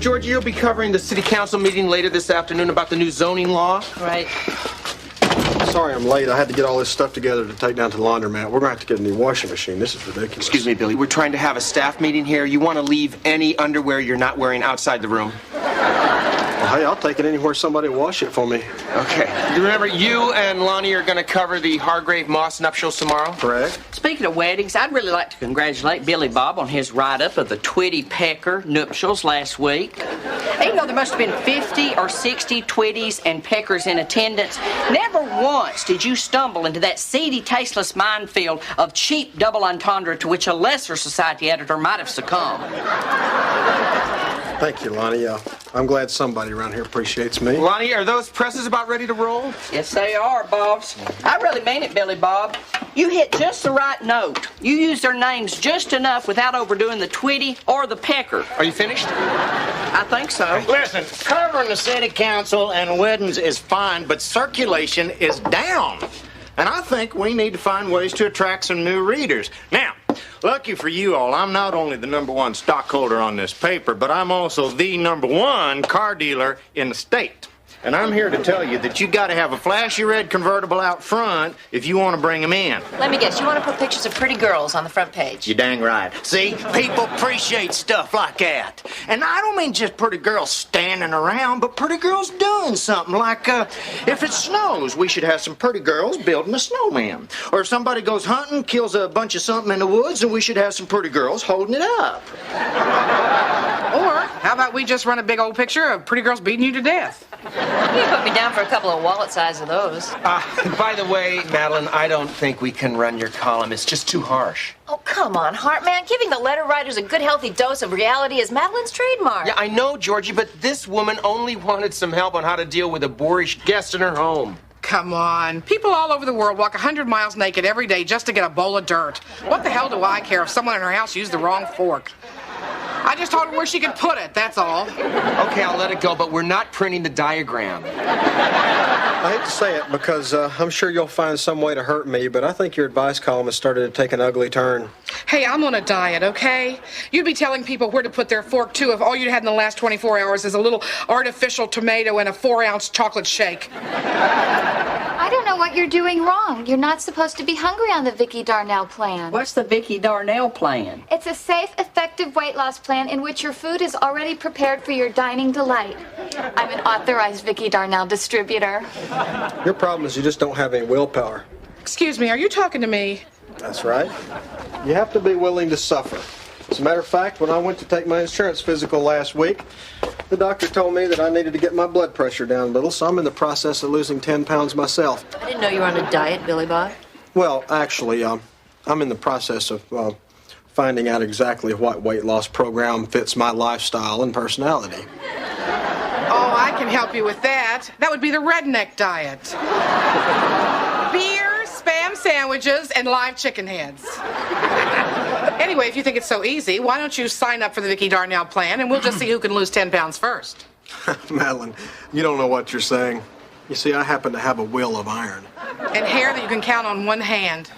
Georgie, you'll be covering the city council meeting later this afternoon about the new zoning law. Right. Sorry I'm late. I had to get all this stuff together to take down to the laundermat. We're going to have to get a new washing machine. This is ridiculous. Excuse me, Billy. We're trying to have a staff meeting here. You want to leave any underwear you're not wearing outside the room? Well, hey, I'll take it anywhere somebody will wash it for me. Okay. Remember, you and Lonnie are going to cover the Hargrave Moss nuptials tomorrow? Correct. Speaking of weddings, I'd really like to congratulate Billy Bob on his write-up of the Twitty Pecker nuptials last week. Even though there must have been 50 or 60 Twitties and Peckers in attendance, never once did you stumble into that seedy, tasteless minefield of cheap double entendre to which a lesser society editor might have succumbed. Thank you, Lonnie. I'm glad somebody around here appreciates me. Lonnie, are those presses about ready to roll? Yes, they are, Bobs. I really mean it, Billy Bob. You hit just the right note. You used their names just enough without overdoing the Twitty or the Pecker. Are you finished? I think so. Listen, covering the city council and weddings is fine, but circulation is down. And I think we need to find ways to attract some new readers. Now, lucky for you all, I'm not only the #1 stockholder on this paper, but I'm also the #1 car dealer in the state. And I'm here to tell you that you got to have a flashy red convertible out front if you want to bring them in. Let me guess, you want to put pictures of pretty girls on the front page? You're dang right. See, people appreciate stuff like that. And I don't mean just pretty girls standing around, but pretty girls doing something. Like, if it snows, we should have some pretty girls building a snowman. Or if somebody goes hunting, kills a bunch of something in the woods, and we should have some pretty girls holding it up. Or how about we just run a big old picture of pretty girls beating you to death? You can put me down for a couple of wallet size of those. By the way, Madeline, I don't think we can run your column. It's just too harsh. Oh, come on, Hartman. Giving the letter writers a good, healthy dose of reality is Madeline's trademark. Yeah, I know, Georgie, but this woman only wanted some help on how to deal with a boorish guest in her home. Come on. People all over the world walk 100 miles naked every day just to get a bowl of dirt. What the hell do I care if someone in her house used the wrong fork? I just told her where she could put it, that's all. Okay, I'll let it go, but we're not printing the diagram. I hate to say it because I'm sure you'll find some way to hurt me, but I think your advice column has started to take an ugly turn. Hey, I'm on a diet, okay? You'd be telling people where to put their fork, too, if all you'd had in the last 24 hours is a little artificial tomato and a 4-ounce chocolate shake. I don't know what you're doing wrong. You're not supposed to be hungry on the Vicki Darnell plan. What's the Vicki Darnell plan? It's a safe, effective weight loss plan in which your food is already prepared for your dining delight. I'm an authorized Vicki Darnell distributor. Your problem is you just don't have any willpower. Excuse me, are you talking to me? That's right. You have to be willing to suffer. As a matter of fact, when I went to take my insurance physical last week, the doctor told me that I needed to get my blood pressure down a little, so I'm in the process of losing 10 pounds myself. I didn't know you were on a diet, Billy Bob. Well, actually, I'm in the process of finding out exactly what weight loss program fits my lifestyle and personality. Oh, I can help you with that. That would be the redneck diet. Beer, Spam sandwiches, and live chicken heads. Anyway, if you think it's so easy, why don't you sign up for the Vicki Darnell plan, and we'll just see who can lose 10 pounds first. Madeline, you don't know what you're saying. You see, I happen to have a will of iron. And hair that you can count on one hand.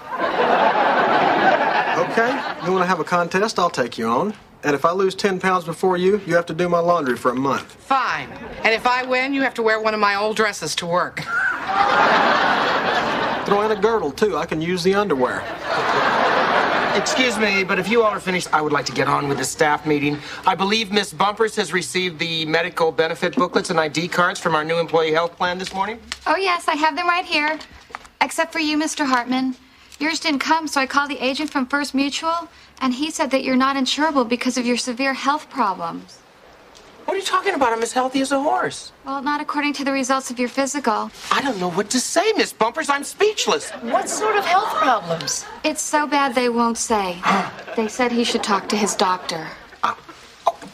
Okay, you want to have a contest? I'll take you on. And if I lose 10 pounds before you, you have to do my laundry for a month. Fine. And if I win, you have to wear one of my old dresses to work. Throw in a girdle, too. I can use the underwear. Excuse me, but if you all are finished, I would like to get on with the staff meeting. I believe Miss Bumpers has received the medical benefit booklets and ID cards from our new employee health plan this morning. Oh, yes, I have them right here. Except for you, Mr. Hartman. Yours didn't come, so I called the agent from First Mutual, and he said that you're not insurable because of your severe health problems. What are you talking about? I'm as healthy as a horse. Well, not according to the results of your physical. I don't know what to say, Miss Bumpers. I'm speechless. What sort of health problems? It's so bad they won't say. They said he should talk to his doctor. Oh,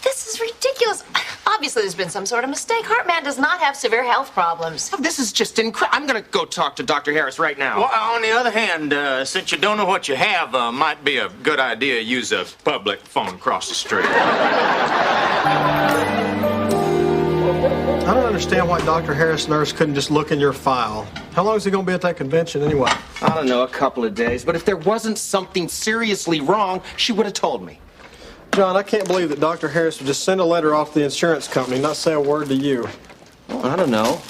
this is ridiculous. Obviously, there's been some sort of mistake. Hartman does not have severe health problems. Oh, this is just incredible. I'm going to go talk to Dr. Harris right now. Well, on the other hand, since you don't know what you have, might be a good idea to use a public phone across the street. I don't understand why Dr. Harris' nurse couldn't just look in your file. How long is he going to be at that convention anyway? I don't know, a couple of days. But if there wasn't something seriously wrong, she would have told me. John, I can't believe that Dr. Harris would just send a letter off to the insurance company, not say a word to you. Well, I don't know.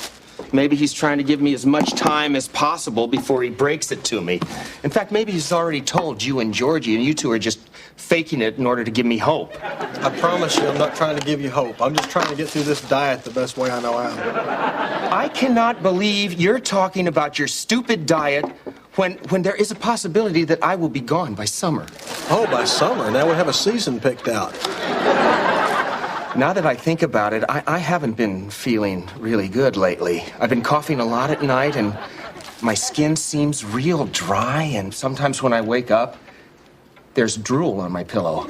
Maybe he's trying to give me as much time as possible before he breaks it to me. In fact, maybe he's already told you and Georgie, and you two are just faking it in order to give me hope. I promise you I'm not trying to give you hope. I'm just trying to get through this diet the best way I know how. I cannot believe you're talking about your stupid diet when there is a possibility that I will be gone by summer. Oh, by summer? Now we have a season picked out. Now that I think about it, I haven't been feeling really good lately. I've been coughing a lot at night, and my skin seems real dry, and sometimes when I wake up, there's drool on my pillow.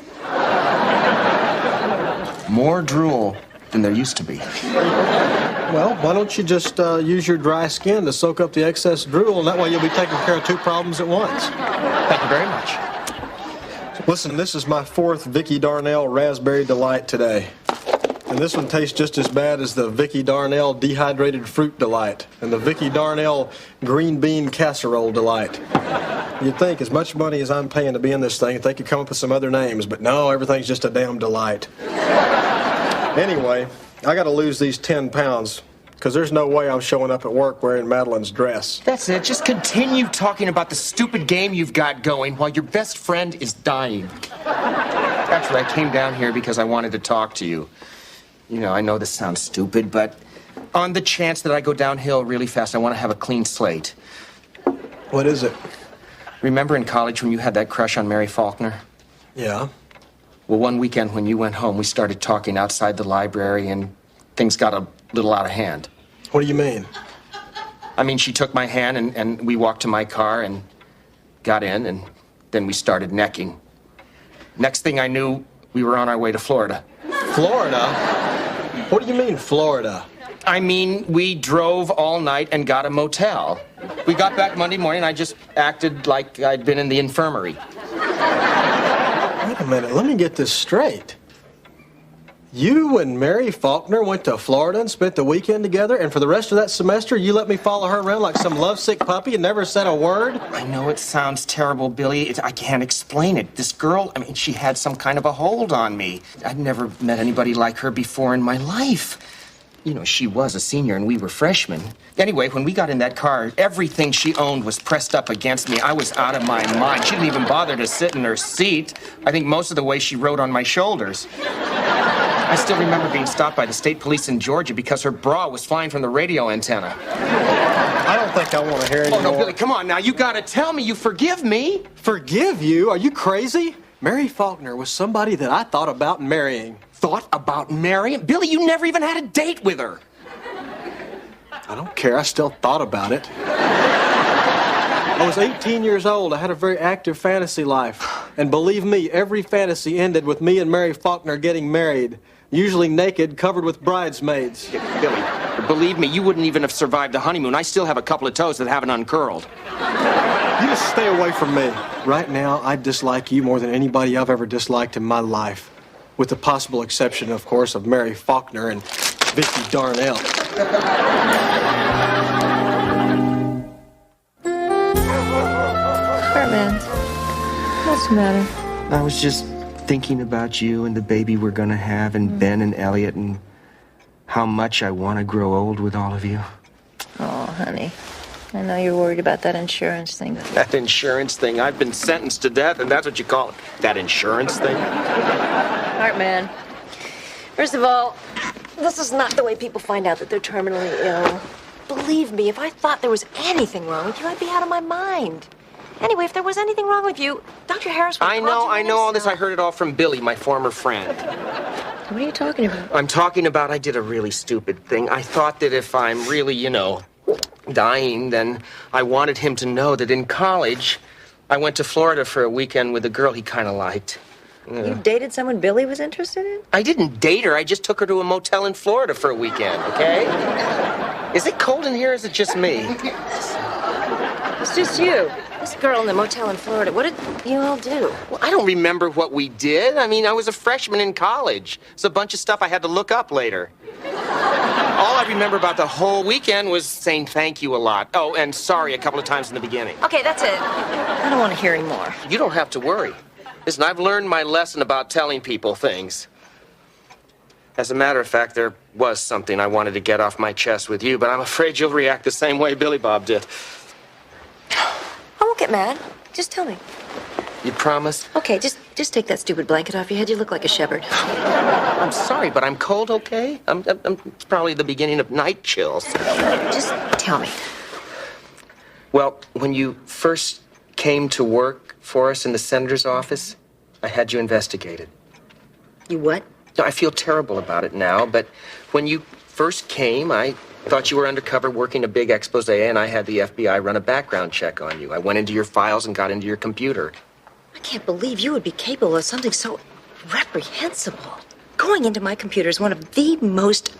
More drool than there used to be. Well, why don't you just use your dry skin to soak up the excess drool, and that way you'll be taking care of two problems at once. Thank you very much. Listen, this is my fourth Vicky Darnell Raspberry Delight today. And this one tastes just as bad as the Vicky Darnell Dehydrated Fruit Delight and the Vicky Darnell Green Bean Casserole Delight. You'd think as much money as I'm paying to be in this thing, if they could come up with some other names, but no, everything's just a damn delight. Anyway, I gotta lose these 10 pounds, because there's no way I'm showing up at work wearing Madeline's dress. That's it. Just continue talking about the stupid game you've got going while your best friend is dying. Actually, I came down here because I wanted to talk to you. You know, I know this sounds stupid, but on the chance that I go downhill really fast, I want to have a clean slate. What is it? Remember in college when you had that crush on Mary Faulkner? Yeah. Well, one weekend when you went home, we started talking outside the library, and things got a little out of hand. What do you mean? I mean, she took my hand, and we walked to my car and got in, and then we started necking. Next thing I knew, we were on our way to Florida. Florida? What do you mean, Florida? I mean, we drove all night and got a motel. We got back Monday morning, and I just acted like I'd been in the infirmary. Wait a minute, let me get this straight. You and Mary Faulkner went to Florida and spent the weekend together, and for the rest of that semester, you let me follow her around like some lovesick puppy and never said a word? I know it sounds terrible, Billy. I can't explain it. This girl, I mean, she had some kind of a hold on me. I'd never met anybody like her before in my life. You know, she was a senior and we were freshmen. Anyway, when we got in that car, everything she owned was pressed up against me. I was out of my mind. She didn't even bother to sit in her seat. I think most of the way she rode on my shoulders. I still remember being stopped by the state police in Georgia because her bra was flying from the radio antenna. I don't think I want to hear anymore. Oh, no, Billy, come on now. You gotta tell me you forgive me. Forgive you? Are you crazy? Mary Faulkner was somebody that I thought about marrying. Thought about marrying? Billy, you never even had a date with her. I don't care. I still thought about it. I was 18 years old. I had a very active fantasy life. And believe me, every fantasy ended with me and Mary Faulkner getting married. Usually naked, covered with bridesmaids. Billy, believe me, you wouldn't even have survived the honeymoon. I still have a couple of toes that haven't uncurled. You just stay away from me. Right now, I dislike you more than anybody I've ever disliked in my life. With the possible exception, of course, of Mary Faulkner and Vicky Darnell. Cartman, what's the matter? I was just thinking about you and the baby we're gonna have and Ben and Elliot and how much I want to grow old with all of you. Oh, honey. I know you're worried about that insurance thing. That insurance thing? I've been sentenced to death, and that's what you call it? That insurance thing? Cartman, first of all, this is not the way people find out that they're terminally ill. Believe me, if I thought there was anything wrong with you, I'd be out of my mind. Anyway, if there was anything wrong with you, Dr. Harris would I know all this. I heard it all from Billy, my former friend. What are you talking about? I'm talking about I did a really stupid thing. I thought that if I'm really, dying, then I wanted him to know that in college, I went to Florida for a weekend with a girl he kind of liked. You dated someone Billy was interested in? I didn't date her. I just took her to a motel in Florida for a weekend, okay? Is it cold in here or is it just me? It's just you. This girl in the motel in Florida, what did you all do? Well, I don't remember what we did. I mean, I was a freshman in college. It's a bunch of stuff I had to look up later. All I remember about the whole weekend was saying thank you a lot. Oh, and sorry a couple of times in the beginning. Okay, that's it. I don't want to hear any more. You don't have to worry. Listen, I've learned my lesson about telling people things. As a matter of fact, there was something I wanted to get off my chest with you, but I'm afraid you'll react the same way Billy Bob did. I won't get mad. Just tell me. You promise? Okay, just take that stupid blanket off your head. You look like a shepherd. I'm sorry, but I'm cold, okay? It's probably the beginning of night chills. Just tell me. Well, when you first came to work for us in the senator's office, I had you investigated. You what? No, I feel terrible about it now, but when you first came, I thought you were undercover working a big expose, and I had the FBI run a background check on you. I went into your files and got into your computer. I can't believe you would be capable of something so reprehensible. Going into my computer is one of the most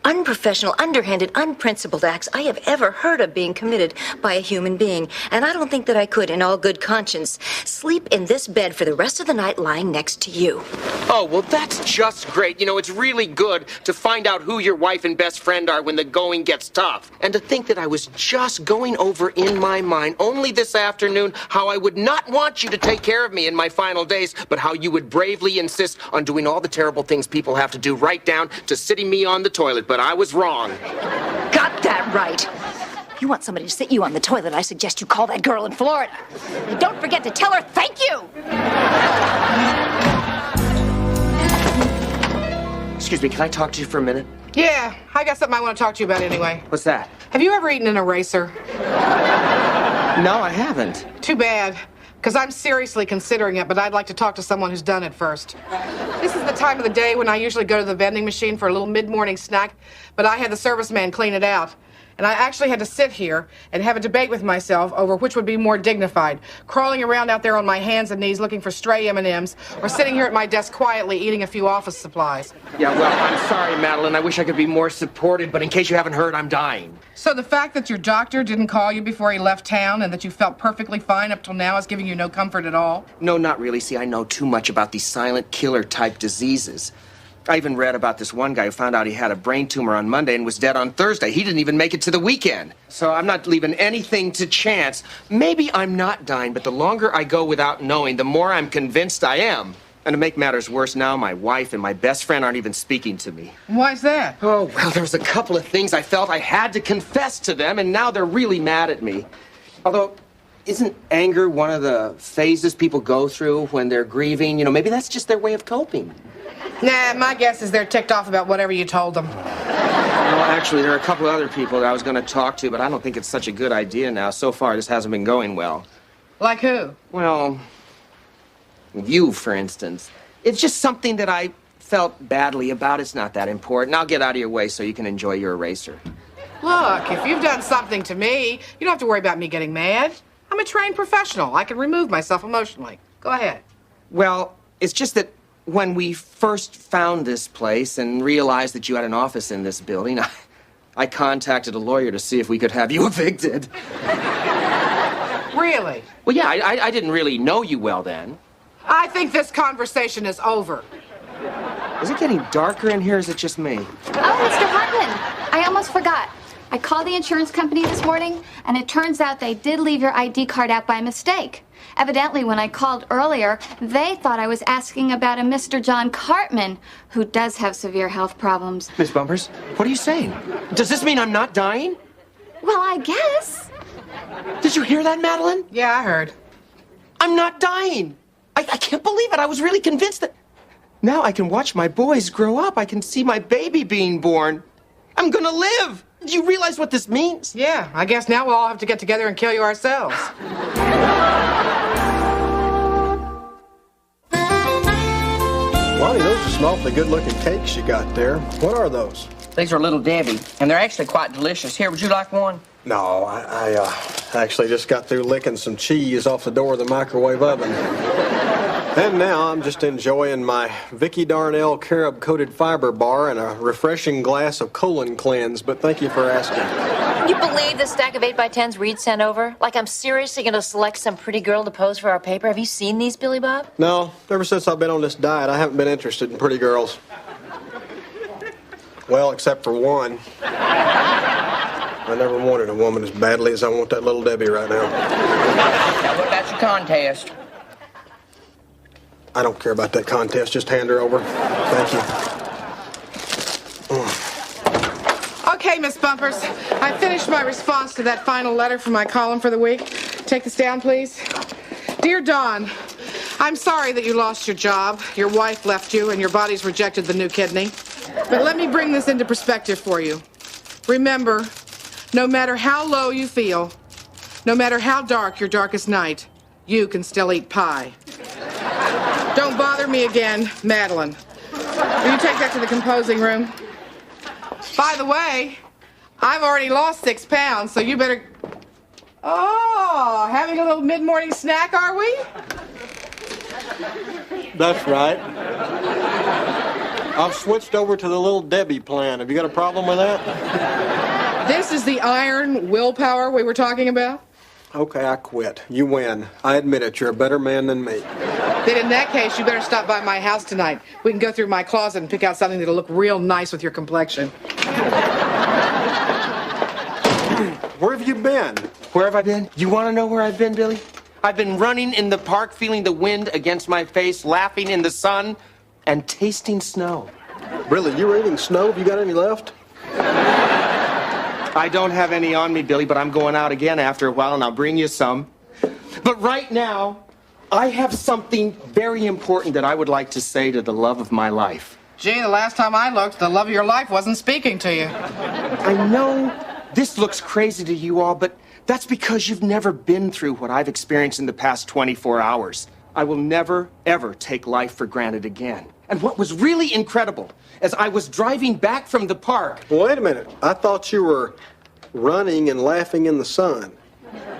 unprofessional, underhanded, unprincipled acts I have ever heard of being committed by a human being. And I don't think that I could, in all good conscience, sleep in this bed for the rest of the night lying next to you. Oh, well, that's just great. You know, it's really good to find out who your wife and best friend are when the going gets tough. And to think that I was just going over in my mind only this afternoon how I would not want you to take care of me in my final days, but how you would bravely insist on doing all the terrible things people have to do, right down to sitting me on the toilet. But I was wrong. Got that right. You want somebody to sit you on the toilet, I suggest you call that girl in Florida. And don't forget to tell her thank you. Excuse me, can I talk to you for a minute? Yeah, I got something I want to talk to you about anyway. What's that? Have you ever eaten an eraser? No, I haven't. Too bad, because I'm seriously considering it, but I'd like to talk to someone who's done it first. This is the time of the day when I usually go to the vending machine for a little mid-morning snack, but I had the serviceman clean it out. And I actually had to sit here and have a debate with myself over which would be more dignified, crawling around out there on my hands and knees looking for stray M&Ms, or sitting here at my desk quietly eating a few office supplies. Yeah, well, I'm sorry, Madeline. I wish I could be more supportive, but in case you haven't heard, I'm dying. So the fact that your doctor didn't call you before he left town and that you felt perfectly fine up till now is giving you no comfort at all? No, not really. See, I know too much about these silent killer type diseases. I even read about this one guy who found out he had a brain tumor on Monday and was dead on Thursday. He didn't even make it to the weekend. So I'm not leaving anything to chance. Maybe I'm not dying, but the longer I go without knowing, the more I'm convinced I am. And to make matters worse now, my wife and my best friend aren't even speaking to me. Why's that? Oh, well, there was a couple of things I felt I had to confess to them, and now they're really mad at me. Although, isn't anger one of the phases people go through when they're grieving? You know, maybe that's just their way of coping. Nah, my guess is they're ticked off about whatever you told them. Well, actually, there are a couple of other people that I was going to talk to, but I don't think it's such a good idea now. So far, this hasn't been going well. Like who? Well, you, for instance. It's just something that I felt badly about. It's not that important. I'll get out of your way so you can enjoy your eraser. Look, if you've done something to me, you don't have to worry about me getting mad. I'm a trained professional. I can remove myself emotionally. Go ahead. Well, it's just that when we first found this place and realized that you had an office in this building, I contacted a lawyer to see if we could have you evicted. Really? Well, yeah, I didn't really know you well then. I think this conversation is over. Is it getting darker in here, or is it just me? Oh, Mr. Hartman, I almost forgot. I called the insurance company this morning, and it turns out they did leave your ID card out by mistake. Evidently, when I called earlier, they thought I was asking about a Mr. John Cartman, who does have severe health problems. Miss Bumpers, what are you saying? Does this mean I'm not dying? Well, I guess. Did you hear that, Madeline? Yeah, I heard. I'm not dying. I can't believe it. I was really convinced that... Now I can watch my boys grow up. I can see my baby being born. I'm gonna live. Do you realize what this means? Yeah, I guess now we'll all have to get together and kill you ourselves. Lonnie, those are some awfully good-looking cakes you got there. What are those? These are Little Debbie, and they're actually quite delicious. Here, would you like one? No, I actually just got through licking some cheese off the door of the microwave oven. And now I'm just enjoying my Vicky Darnell carob-coated fiber bar and a refreshing glass of colon cleanse, but thank you for asking. Can you believe the stack of 8x10s Reed sent over? Like I'm seriously going to select some pretty girl to pose for our paper. Have you seen these, Billy Bob? No, ever since I've been on this diet, I haven't been interested in pretty girls. Well, except for one. I never wanted a woman as badly as I want that Little Debbie right now. Now, what about your contest? I don't care about that contest. Just hand her over. Thank you. Okay, Miss Bumpers, I finished my response to that final letter from my column for the week. Take this down, please. Dear Dawn, I'm sorry that you lost your job, your wife left you, and your body's rejected the new kidney. But let me bring this into perspective for you. Remember, no matter how low you feel, no matter how dark your darkest night, you can still eat pie. Don't bother me again, Madeline. Will you take that to the composing room? By the way, I've already lost 6 pounds, so you better... Oh, having a little mid-morning snack, are we? That's right. I've switched over to the Little Debbie plan. Have you got a problem with that? This is the iron willpower we were talking about? Okay, I quit. You win. I admit it. You're a better man than me. Then in that case, you better stop by my house tonight. We can go through my closet and pick out something that'll look real nice with your complexion. Where have you been? Where have I been? You want to know where I've been, Billy? I've been running in the park, feeling the wind against my face, laughing in the sun, and tasting snow. Really, you were eating snow? Have you got any left? I don't have any on me, Billy, but I'm going out again after a while, and I'll bring you some. But right now, I have something very important that I would like to say to the love of my life. Gee, the last time I looked, the love of your life wasn't speaking to you. I know this looks crazy to you all, but that's because you've never been through what I've experienced in the past 24 hours. I will never, ever take life for granted again. And what was really incredible, as I was driving back from the park... Wait a minute. I thought you were running and laughing in the sun.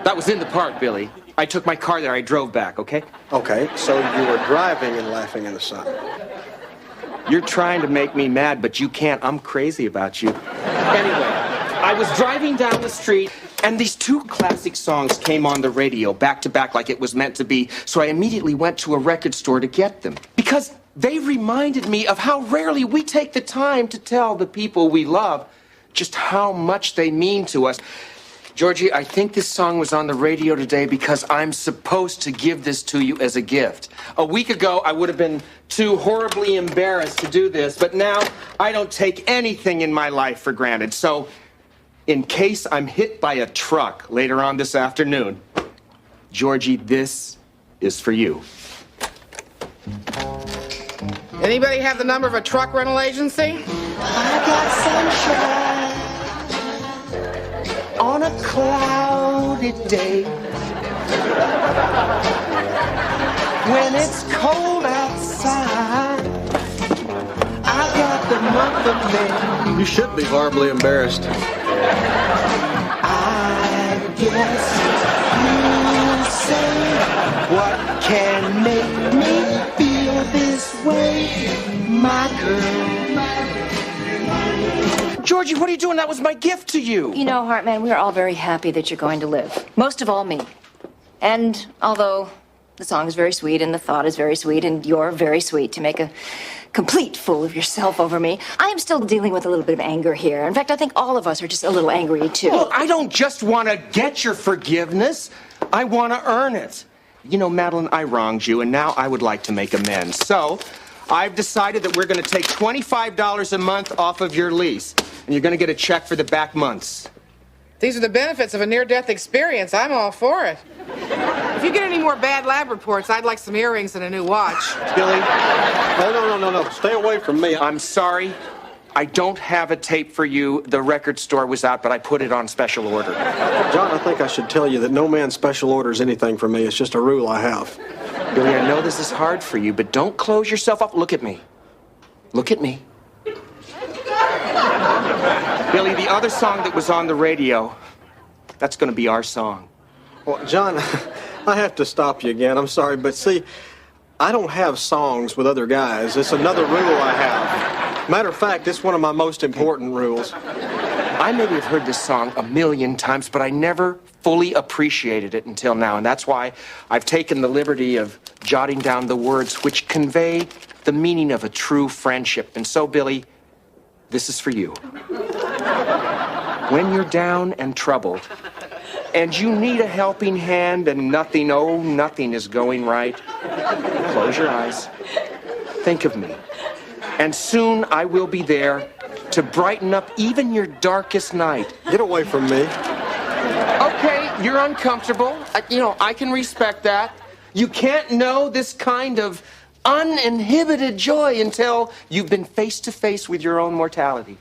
That was in the park, Billy. I took my car there. I drove back, okay? Okay, so you were driving and laughing in the sun. You're trying to make me mad, but you can't. I'm crazy about you. Anyway, I was driving down the street, and these 2 classic songs came on the radio, back to back like it was meant to be, so I immediately went to a record store to get them. Because they reminded me of how rarely we take the time to tell the people we love just how much they mean to us. Georgie, I think this song was on the radio today because I'm supposed to give this to you as a gift. A week ago, I would have been too horribly embarrassed to do this, but now I don't take anything in my life for granted. So, in case I'm hit by a truck later on this afternoon, Georgie, this is for you. Anybody have the number of a truck rental agency? I got sunshine on a cloudy day. When it's cold outside, I got the month of May. You should be horribly embarrassed. I guess you say, what can make me feel this way, my girl? Georgie, what are you doing? That was my gift to you. You know, Hartman, we are all very happy that you're going to live. Most of all, me. And although the song is very sweet and the thought is very sweet and you're very sweet to make a complete fool of yourself over me, I am still dealing with a little bit of anger here. In fact, I think all of us are just a little angry, too. Well, I don't just want to get your forgiveness. I want to earn it. You know, Madeline, I wronged you, and now I would like to make amends. So, I've decided that we're going to take $25 a month off of your lease, and you're going to get a check for the back months. These are the benefits of a near-death experience. I'm all for it. If you get any more bad lab reports, I'd like some earrings and a new watch. Billy? No. Stay away from me. I'm sorry. I don't have a tape for you. The record store was out, but I put it on special order. John, I think I should tell you that no man special orders anything from me. It's just a rule I have. Billy, I know this is hard for you, but don't close yourself up. Look at me. Look at me. Billy, the other song that was on the radio, that's going to be our song. Well, John, I have to stop you again. I'm sorry, but see, I don't have songs with other guys. It's another rule I have. Matter of fact, it's one of my most important rules. I maybe have heard this song a million times, but I never fully appreciated it until now, and that's why I've taken the liberty of jotting down the words which convey the meaning of a true friendship. And so, Billy, this is for you. When you're down and troubled, and you need a helping hand and nothing, oh, nothing is going right, close your eyes. Think of me. And soon I will be there to brighten up even your darkest night. Get away from me. Okay, you're uncomfortable. I can respect that. You can't know this kind of uninhibited joy until you've been face to face with your own mortality.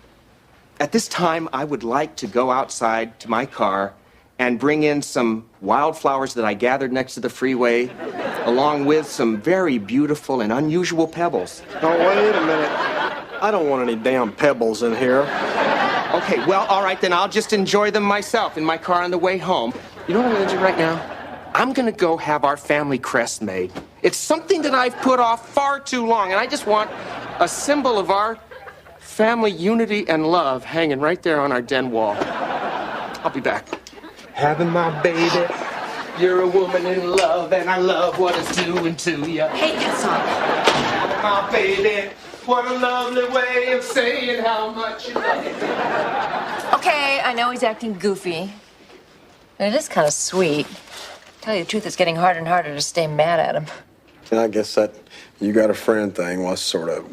At this time, I would like to go outside to my car and bring in some wildflowers that I gathered next to the freeway, along with some very beautiful and unusual pebbles. Oh, wait a minute. I don't want any damn pebbles in here. Okay, well, all right, then I'll just enjoy them myself in my car on the way home. You know what I'm going to do right now? I'm going to go have our family crest made. It's something that I've put off far too long, and I just want a symbol of our family unity and love hanging right there on our den wall. I'll be back. Having my baby, you're a woman in love, and I love what it's doing to you. Hate that song. Having my baby, what a lovely way of saying how much you love me. Okay, I know he's acting goofy. But it is kind of sweet. Tell you the truth, it's getting harder and harder to stay mad at him. And I guess that you got a friend thing was sort of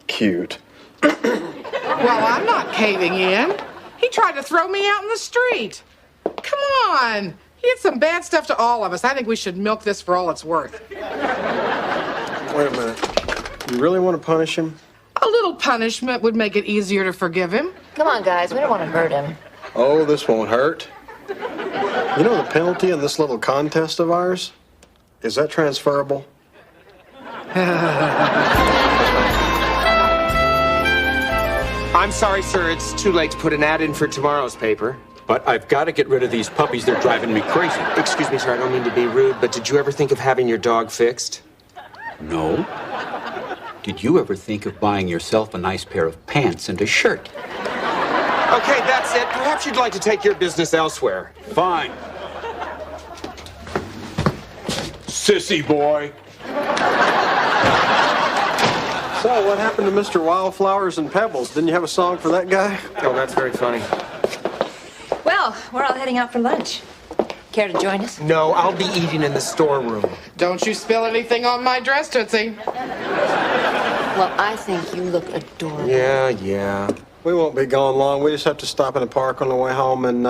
cute. Well, I'm not caving in. He tried to throw me out in the street. Come on. He did some bad stuff to all of us. I think we should milk this for all it's worth. Wait a minute. You really want to punish him? A little punishment would make it easier to forgive him. Come on, guys, we don't want to hurt him. Oh, this won't hurt. You know the penalty in this little contest of ours? Is that transferable? I'm sorry, sir. It's too late to put an ad in for tomorrow's paper. But I've got to get rid of these puppies. They're driving me crazy. Excuse me, sir. I don't mean to be rude, but did you ever think of having your dog fixed? No. Did you ever think of buying yourself a nice pair of pants and a shirt? Okay, that's it. Perhaps you'd like to take your business elsewhere. Fine. Sissy boy. So, what happened to Mr. Wildflowers and Pebbles? Didn't you have a song for that guy? Oh, that's very funny. Well, we're all heading out for lunch. Care to join us? No, I'll be eating in the storeroom. Don't you spill anything on my dress, Tootsie. Well, I think you look adorable. Yeah. We won't be gone long. We just have to stop in the park on the way home and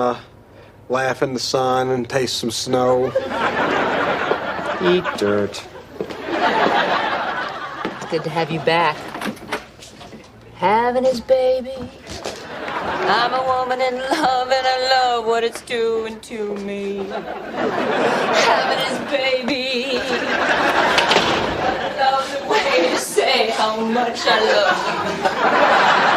laugh in the sun and taste some snow. Eat dirt. It's good to have you back. Having his baby. I'm a woman in love, and I love what it's doing to me. Having his baby. I love the way to say how much I love you.